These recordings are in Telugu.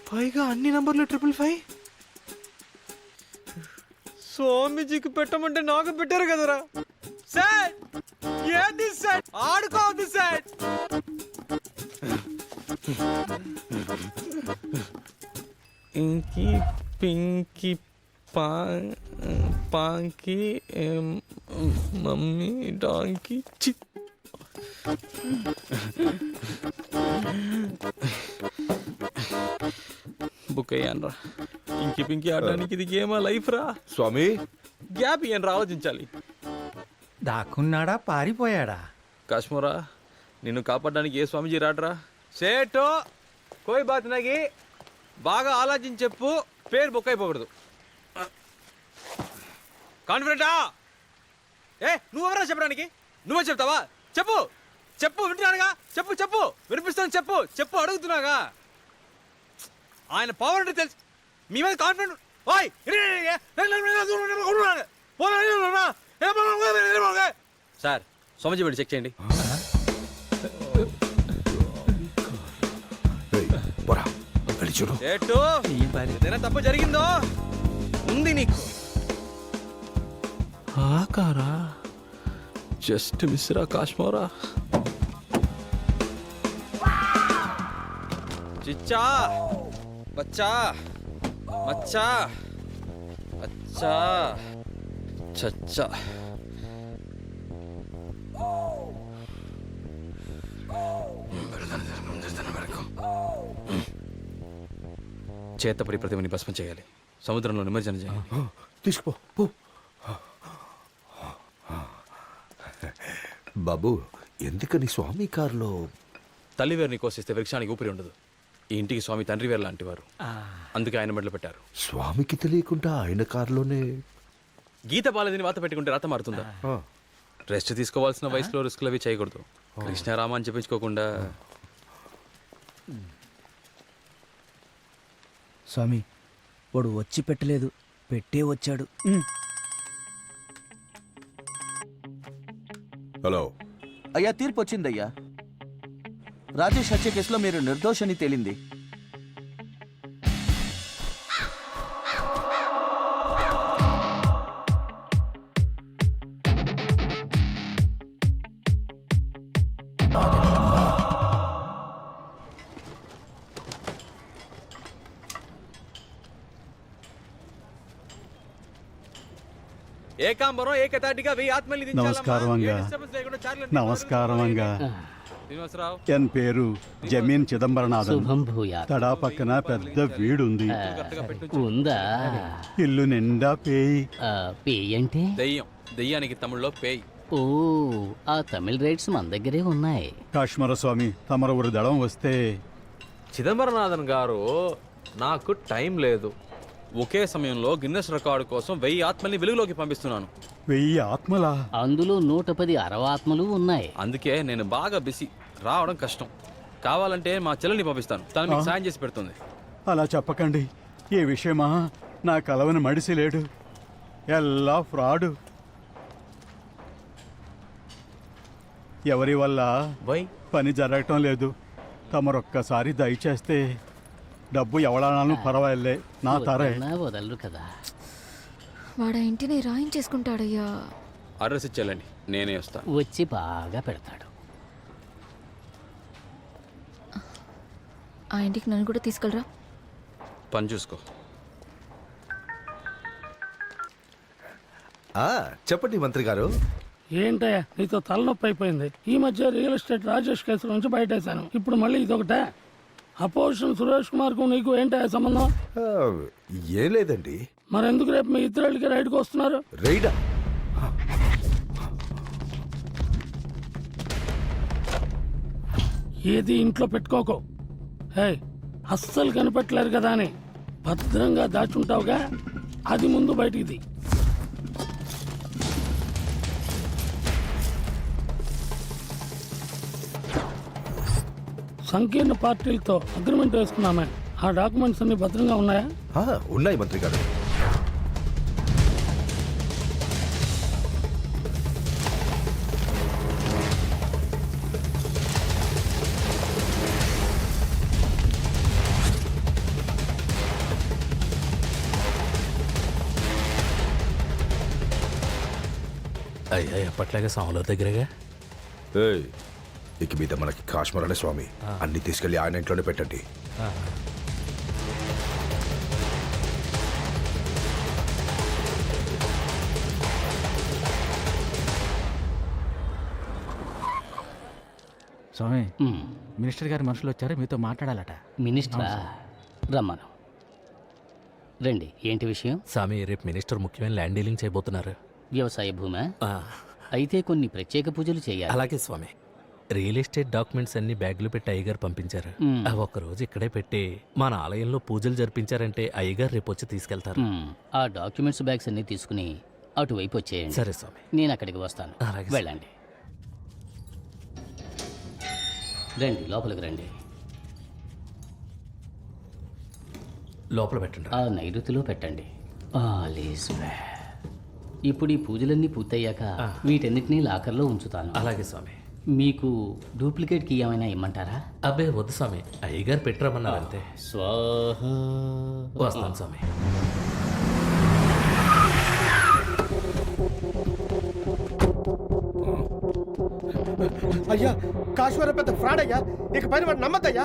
పైగా అన్ని నంబర్లు 555. స్వామీజీకి పెట్టమంటే నాకు పెట్టారు కదరా. సార్ ఏంది సార్, ఆడుకోవద్దు సార్. ఇంకి పింకి పాంకి మమ్మీ డాంకి చి. బుక్ అయ్యాను రా. ఇంకి పింకి ఆడడానికి ఇది గేమా లైఫ్ రా. స్వామి గ్యాప్ ఇయ్యను రా, ఆలోచించాలి. దాక్కున్నాడా పారిపోయాడా? కాశ్మోరా, నిన్ను కాపాడడానికి ఏ స్వామీజీ రాడరా. సేటో కోయి బాత్ నగి, బాగా ఆలోచించి చెప్పు, పేరు బుక్ అయిపోకూడదు. కాన్ఫిడెంటా? నువ్వెవరా చెప్పడానికి? నువ్వే చెప్తావా? చెప్పు చెప్పు, వింటున్నానుగా. చెప్పు చెప్పు, వినిపిస్తాను. చెప్పు చెప్పు, అడుగుతున్నాగా. ఆయన పవర్ అంటే తెలుసు, మీ మీద కాన్ఫిడెంట్. సార్ స్వామీజీ వెళ్ళి చెక్ చేయండి. చూడు, ఏదైనా తప్పు జరిగిందో ఉంది నీకు. ఆకారా జస్ట్ మిస్రా కాశ్మోరా. చిచ్చా బచ్చా మచ్చా అచ్చా చచ్చా. చేతపడి ప్రతిమని భస్మం చేయాలి, సముద్రంలో నిమజ్జనం చేయాలి. తీసుకుపో. బాబు, ఎందుకని స్వామి కారులో? తల్లివేరుని కోసిస్తే వృక్షానికి ఊపిరి ఉండదు. ఈ ఇంటికి స్వామి తండ్రి వేరు లాంటి వారు, అందుకే ఆయన మెడలు పెట్టారు. స్వామికి తెలియకుండా ఆయన కారులోనే గీత బాలేదని వాత పెట్టుకుంటే రాత మారుతుందా? రెస్ట్ తీసుకోవాల్సిన వయసులో రిస్కులు అవి చేయకూడదు. కృష్ణారామ అని చెప్పించుకోకుండా. స్వామి, వాడు వచ్చి పెట్టలేదు, పెట్టే వచ్చాడు. హలో అయ్యా, తీర్పు వచ్చిందయ్యా. రాజేష్ హత్య కేసులో మీరు నిర్దోషని తేలింది. ఏకాంబరం ఏకతాటిగా 1000 ఆత్మల్ని దించాలమ్మా. నమస్కారమంగా. ఏ disturbance లేకుండా చార్లెట్ నమస్కారమంగా. శ్రీనివాసరావు, ఎన్ పేరు జమీన్ చిదంబరనాథన్. శుభం భూయాత్. తడా పక్కన పెద్ద వీడుంది. కరెక్ట్గా పెట్టు. ఉందా? ఇల్లు నిండా పేయి. పేయంటే? దెయ్యం. దెయ్యానికి తమిళ్లో పేయ్. ఓ, ఆ తమిళ రైట్స్ మన దగ్గరే ఉన్నాయి. కాశ్మర స్వామి, తమరు ఒక దళం వస్తే. చిదంబరనాథన్ గారు, నాకు టైం లేదు. ఒకే సమయంలో గిన్నెస్ రికార్డు కోసం 1000 ఆత్మల్ని వెలుగులోకి పంపిస్తున్నాను. 1000 ఆత్మలా? అందులో 110 అరవాత్మలు ఉన్నాయి. అందుకే నేను బాగా బిజీ, రావడం కష్టం. కావాలంటే మా చెల్లెల్ని పంపిస్తాను, తను మీకు సాయం చేసి పెడుతుంది. అలా చెప్పకండి. ఈ విషయమా నా కలవని మడిసి లేడు. ఎల్లా ఫ్రాడు. ఎవరి వల్ల పని జరగటం లేదు. తమరొక్కసారి దయచేస్తే డబ్బు ఎవడాలను పర్వాలే, నా తరే. వదలరు కదా. వాడ ఇంటిని రాయించేసుకుంటాడయ్యా. అడ్రస్ ఇచ్చేయాలండి, నేనే వస్తాను. వచ్చి బాగా పెడతాడు. ఆ ఇంటికి నన్ను కూడా తీసుకెళ్ళరా. పని చూసుకో. చెప్పండి మంత్రి గారు. ఏంటయ్యా, నీతో తలనొప్పి అయిపోయింది. ఈ మధ్య రియల్ ఎస్టేట్ రాజేష్ కేసు నుంచి బయటేశాను. ఇప్పుడు మళ్ళీ ఇదొకటే. అపోజిషన్ సురేష్ కుమార్ కు నీకు ఏంటయ్యా సంబంధం? ఏం లేదండి. మరెందుకు రేపు మీ ఇద్దరికి రైడ్కి వస్తున్నారు? రైడా? ఏది ఇంట్లో పెట్టుకోకు. హే, అస్సలు కనిపెట్టలేరు కదా అని భద్రంగా దాచుంటావుగా, అది ముందు బయటికి తీ. సంకీర్ణ పార్టీలతో అగ్రిమెంట్ వేసుకున్నామే. ఆ డాక్యుమెంట్స్ అన్ని భద్రంగా ఉన్నాయా? ఉన్నాయి మంత్రి గారు. అయ్యా ఎప్పట్లాగే సాముల దగ్గరగా. ఏయ్, ఇక మీద మనకి కాశ్మీరనే స్వామి. అన్ని తీసుకెళ్లి ఆయన ఇంట్లోనే పెట్టండి. స్వామి ఉమ్, మినిస్టర్ గారి మనుషులు వచ్చారు, మీతో మాట్లాడాలట. మినిస్టరా రమ్మను. రండి, ఏంటి విషయం? స్వామి రేపు మినిస్టర్ ముఖ్యమైన ల్యాండ్ డీలింగ్ చేయబోతున్నారు. వ్యవసాయ భూమా? ఆ, అయితే కొన్ని ప్రత్యేక పూజలు చేయాలి. అలాగే స్వామి. రియల్ ఎస్టేట్ డాక్యుమెంట్స్ అన్ని బ్యాగులు పెట్టి అయ్యగారు పంపించారు. మ్మ్. అవి ఒక్కరోజు ఇక్కడే పెట్టి మన ఆలయంలో పూజలు జరిపించారంటే అయ్యగారు రేపు వచ్చి తీసుకెళ్తారు. ఉమ్, ఆ డాక్యుమెంట్స్ బ్యాగ్స్ అన్ని తీసుకుని అటువైపు వచ్చేయండి. సరే స్వామి. నేను అక్కడికి వస్తాను. అలాగే. వెళ్ళండి. రండి, లోపలికి రండి. లోపల పెట్టండి. ఆ నైరుతిలో పెట్టండి. All is well. ఇప్పుడు ఈ పూజలన్నీ పూర్తయ్యాక వీటన్నిటినీ లాకర్లో ఉంచుతాను. అలాగే స్వామి. మీకు డూప్లికేట్ కీ ఏమైనా ఇమ్మంటారా? అబ్బే వద్దు స్వామి, అయ్యగారు పెట్టరమన్నారు అంతే. స్వాహ. వస్తాను స్వామి. అయ్యా కాశ్మీర పెద్ద ఫ్రాడ్ అయ్యా, ఇక పైన వాడు నమ్మద్దయ్యా.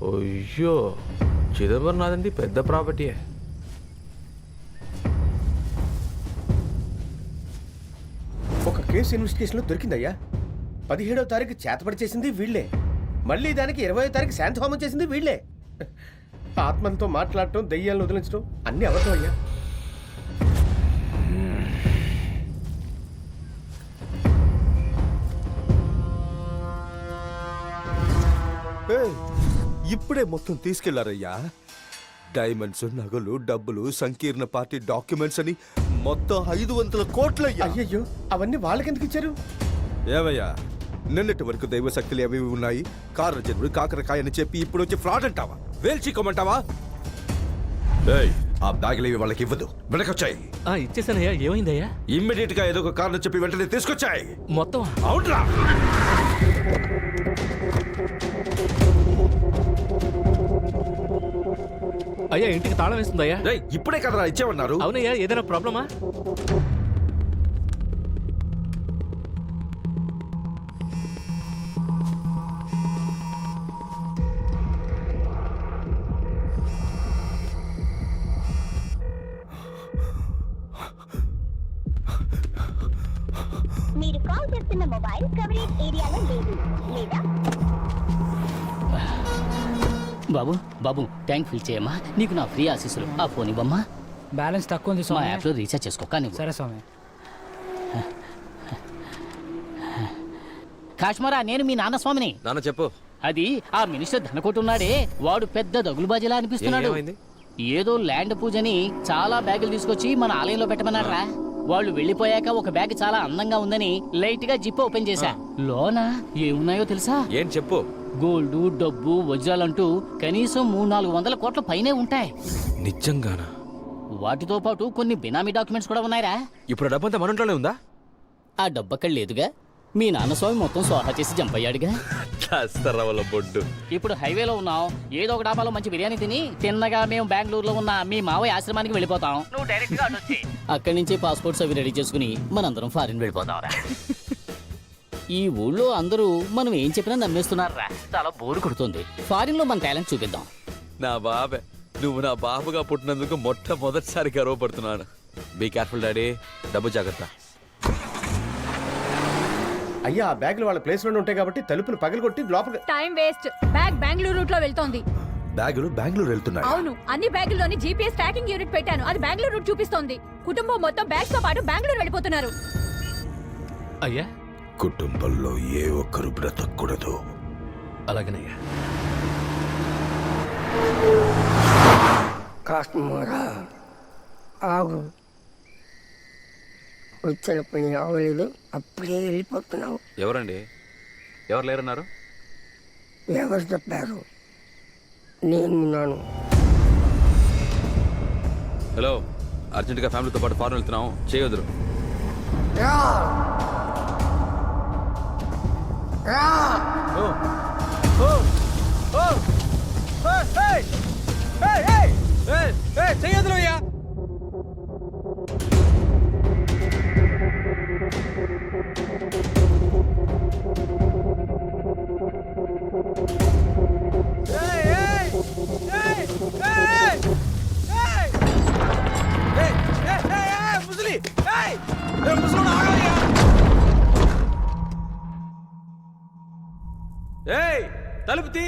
అయ్యో, చిదంబరనాథంది పెద్ద ప్రాపర్టీయే. ఒక కేసు ఇన్వెస్టిగేషన్లో దొరికిందయ్యా. 17వ తారీఖు చేతపడి చేసింది వీళ్ళే, మళ్ళీ దానికి 20వ తారీఖు శాంతిహోమం చేసింది వీళ్ళే. ఆత్మలతో మాట్లాడటం, దెయ్యాలను వదిలించడం అన్నీ అవసరం అయ్యా. ఏయ్, ఇప్పుడే మొత్తం తీసుకెళ్లారయ్యా. డైమండ్స్, నగలు, డబ్బులు, సంకీర్ణ పార్టీ డాక్యుమెంట్స్ అని మొత్తం 500 కోట్లయ్యా. అయ్యయ్యో, అవన్నీ వాళ్ళకెందుకు ఇచ్చారు? ఏమయ్యా, నిన్నటి వరకు దైవ శక్తులు ఏవి ఉన్నాయి, కారజనుడు కాకరకాయ అని చెప్పి ఇప్పుడు వచ్చి ఫ్రాడ్ అంటావా? వేల్చికోమంటావా? ఏయ్, ఆ బ్యాగులు వాళ్ళకి ఇవ్వదు, వెనకొచ్చాయి. ఇచ్చేసానయ్యా. ఏమైందయ్యా? ఇమ్మీడియట్ గా ఏదో ఒక కారణం చెప్పి వెంటనే తీసుకొచ్చాయి. మొత్తం అవుట్రా. అయ్యా ఇంటికి తాళం వేస్తుందయ్యా. ఏయ్, ఇప్పుడే కదరా ఇచ్చేవన్నారు. అవునయ్యా, ఏదైనా ప్రాబ్లమా? మీరు కాల్ చేస్తున్న మొబైల్ కవరేజ్ ఏరియాలో లేదు లేదా బాబు బాబు, ట్యాంక్ ఫిల్ చేయమ్మా. నీకు నా ఫ్రీ ఆశీస్సులు. ఆ ఫోన్ ఇవ్వమ్మా. బ్యాలెన్స్ తక్కువ ఉంది మా స్వామి. యాప్లో రీఛార్జ్ చేసుకో. కానీ సరే స్వామి. కాశ్మీరా, నేను మీ నాన్న స్వామిని. నాన్న చెప్పు. అది ఆ మినిస్టర్ ధనకొట్టున్నాడే, వాడు పెద్ద దగులుబాజీలా అనిపిస్తున్నాడు. ఏమైంది? ఏదో ల్యాండ్ పూజని చాలా బ్యాగులు తీసుకొచ్చి మన ఆలయంలో పెట్టమన్నారా. వాళ్ళు వెళ్ళిపోయాక ఒక బ్యాగ్ చాలా అందంగా ఉందని లైట్ గా జిప్ ఓపెన్ చేశా. లోన ఏమున్నాయో తెలుసా? ఏం చెప్పు. గోల్డ్, డబ్బు, వజ్రాలంటూ కనీసం 300-400 కోట్ల పైనే ఉంటాయి. నిజంగానా? వాటితో పాటు కొన్ని బినామీ డాక్యుమెంట్స్ కూడా ఉన్నాయిరా. ఇప్పుడు డబ్బంతా మన ఇంట్లోనే ఉందా? ఆ డబ్బక్కడ లేదుగా. మీ నాన్న స్వామి మొత్తం స్వాహా చేసి జంప్ అయ్యాడుగా. వాళ్ళ బొడ్డు. ఇప్పుడు హైవేలో ఉన్నాం. ఏదో ఒక డాబాలో మంచి బిర్యానీ తిని తిన్నగా మేము బెంగళూరులో ఉన్న మీ మావయ్య ఆశ్రమానికి వెళ్ళిపోతాం. నువ్వు డైరెక్ట్ గా అక్కడి నుంచి పాస్పోర్ట్స్ అవి రెడీ చేసుకుని మనందరం ఫారిన్ వెళ్ళిపోతాం. ఈ ఊళ్ళో అందరూ మనం ఏం చెప్పినా నమ్మేస్తున్నారా. చాలా బోరు కొడుతుంది. ఫారిన్ లో మన టాలెంట్ చూపిద్దాం. నా బాబే, నువ్వు నా బాబుగా పుట్టినందుకు మొట్టమొదటిసారి గర్వపడుతున్నాను. Be careful daddy. డబ్బు జాగ్రత్త. అయ్యా, ఆ బ్యాగులు వాళ్ళ ప్లేస్ లోనే ఉంటాయి కాబట్టి తలుపులు పగలగొట్టి లోపల. Time waste. Bag Bengaluru route లో వెళ్తోంది. బ్యాగులు బెంగళూరు వెళ్తున్నాయి. అవును, అన్ని బ్యాగుల్లోని జీపీఎస్ ట్రాకింగ్ యూనిట్ పెట్టాను. అది బెంగళూరు రూట్ చూపిస్తోంది. కుటుంబం మొత్తం బ్యాగ్స్ తో పాటు బెంగళూరు వెళ్ళిపోతున్నారు. అయ్యా కుటుంబంలో ఏ ఒక్కరు బ్రతకూడదు. అలాగేనయ్యా. కాశ్మీరా ఆగు, వచ్చిన పని అవ్వలేదు, అప్పుడే వెళ్ళిపోతున్నావు. ఎవరండి? ఎవరు లేరన్నారు? ఎవరు చెప్పారు? నేనున్నాను. హలో, అర్జెంటుగా ఫ్యామిలీతో పాటు ఫారెన్ వెళ్తున్నాం. చేయొద్దు. Hey! ఏయ్ తలుపు తీ.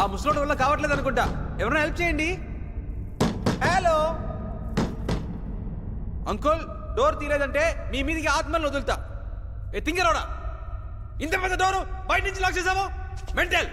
ఆ ముసలోడు వల్ల కావట్లేదు అనుకుంటా, ఎవరైనా హెల్ప్ చేయండి. హలో అంకుల్, డోర్ తీయలేదంటే మీ మీదికి ఆత్మలను వదులుతా. ఏ తింగరోడా, ఇంత పెద్ద డోరు బయట నుంచి లాక్ చేసావు, మెంటల్.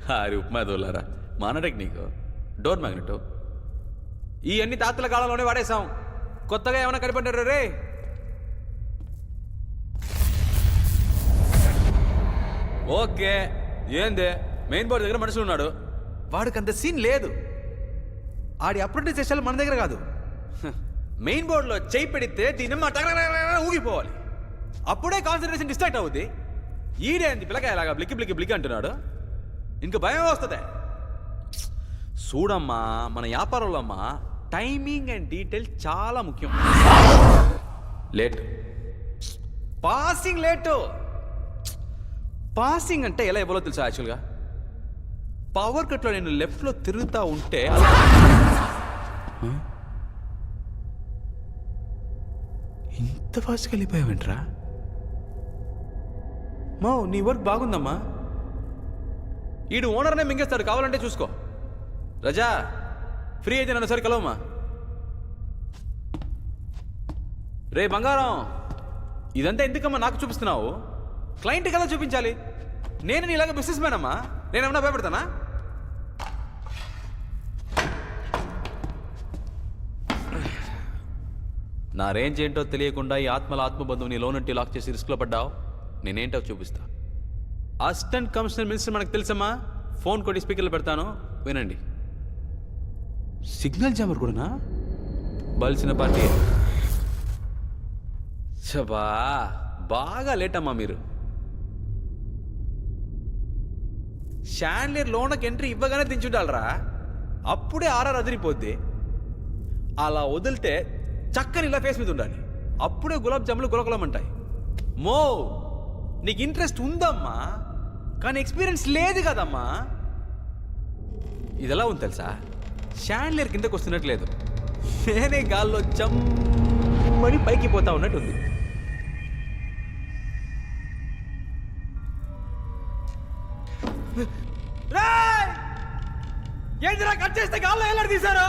హారి ఉప్మా దోలారా, మాన టెక్నిక్, డోర్ మ్యాగ్నెట్ ఈ అన్ని తాతల కాలంలోనే వాడేశాం. కొత్తగా ఏమైనా కనిపెట్టారు రే? ఓకే, ఏందే మెయిన్ బోర్డు దగ్గర మనుషులు ఉన్నాడు, వాడికి అంత సీన్ లేదు. ఆడి అప్రెంటిస్ చేసేది మన దగ్గర కాదు. మెయిన్ బోర్డులో చేయి పెడితే దీని ఊగిపోవాలి, అప్పుడే కాన్సన్ట్రేషన్ డిస్ట్రాక్ట్ అవుద్ది. ఈడే అంది పిల్లకాయలాగా బ్లిక్కి బ్లిక్కి బ్లిక్ అంటున్నాడు, ఇంక భయం వస్తుంది. చూడమ్మా, మన వ్యాపారంలో అమ్మా టైమింగ్ అండ్ డీటెయిల్ చాలా ముఖ్యం. లేట్ పాసింగ్, లేటు పాసింగ్ అంటే ఎలా ఇవ్వాలో తెలుసా? యాక్చువల్గా పవర్ కట్లో నేను లెఫ్ట్లో తిరుగుతూ ఉంటే ఇంత ఫాస్ట్గా వెళ్ళిపోయావేంట్రా? మా నీ వర్క్ బాగుందమ్మా. ఈడు ఓనర్నే మింగేస్తాడు, కావాలంటే చూసుకో. రజా, ఫ్రీ అయితే నన్ను సరి కలవమ్మా. రే బంగారం, ఇదంతా ఎందుకమ్మా నాకు చూపిస్తున్నావు? క్లయింట్ కదా చూపించాలి. నేను ఇలాగ బిజినెస్ మ్యాన్ అమ్మా, నేనేమన్నా భయపడతానా? నా రేంజ్ ఏంటో తెలియకుండా ఈ ఆత్మబంధువుని లోనంటి లాక్ చేసి రిస్క్లో పడ్డావు. నేనేంటో చూపిస్తా. అసిస్టెంట్ కమిషనర్ మినిస్టర్ మనకు తెలుసమ్మా. ఫోన్ కొట్టి స్పీకర్లో పెడతాను, వినండి. సిగ్నల్ జామర్ కూడానా? బలిసిన పార్టీ. చబా, బాగా లేట్ అమ్మా మీరు. షాన్లియర్ లోనకి ఎంట్రీ ఇవ్వగానే దించుండాలరా, అప్పుడే ఆర్ఆర్ అదిరిపోద్ది. అలా వదిలితే చక్కని ఇలా ఫేస్ మీద ఉండాలి, అప్పుడే గులాబ్ జాములు గులకులమంటాయి. మో, నీకు ఇంట్రెస్ట్ ఉందమ్మా, కానీ ఎక్స్పీరియన్స్ లేదు కదమ్మా. ఇది ఎలా ఉంది తెలుసా? షాన్లియర్ కిందకు వస్తున్నట్లేదు, నేనే గాల్లో జమ్మని పైకి పోతా ఉన్నట్టుంది. ఏంటిరా కట్ చేస్తే గాల్లో ఎలా తీశారు?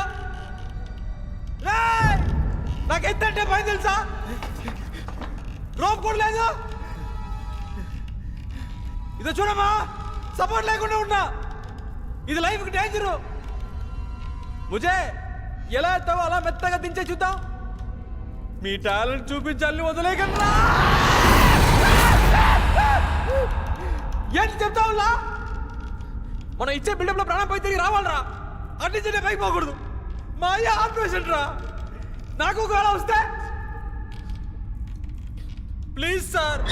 నాకు ఎంతంటే భయం తెలుసా? రోప్ కూడా లేదు. ఇదో చూడమ్మా, సపోర్ట్ లేకుండా ఉన్నా. ఇది లైఫ్కి డేంజరు. ముజే ఎలా ఎత్తావో అలా మెత్తగా దించే చూద్దాం. మీ టాలెంట్ చూపించాలని వదిలేకన్నా. ఏంటి చెప్తావులా? మనం ఇచ్చే బిల్డప్ లో ప్రాణం పై తిరిగి రావాలరా, అట్నుంచి పైకి పోకూడదు. మా అయ్య ఆపరేషన్ రా, నాకు ఒకవేళ వస్తే ప్లీజ్ సార్.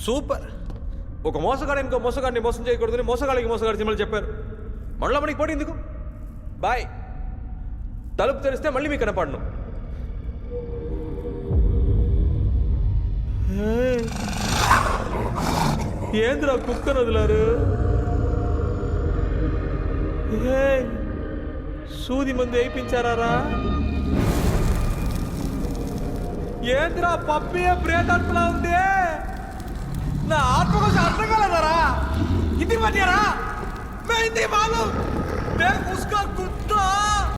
సూపర్. ఒక మోసగాడు ఇంకో మోసగాడిని మోసం చేయకూడదని మోసగాడికి మోసగాడి సినిమాలు చెప్పారు. మళ్ళీ మనకి పోటీ ఎందుకు? బాయ్. తలుపు తెరిస్తే మళ్ళీ మీకు కనపడను. ఏంద్రా కుక్కను వదిలారు? సూది మందు వేయించారా? ఏంద్రా పప్పి ప్రేతత్లా ఉంది? నా ఆత్మ కోసం అర్థం కలదరా? ఇది మధ్యరా మే హిందీ మాలు మే ఉస్కా కుత్తా.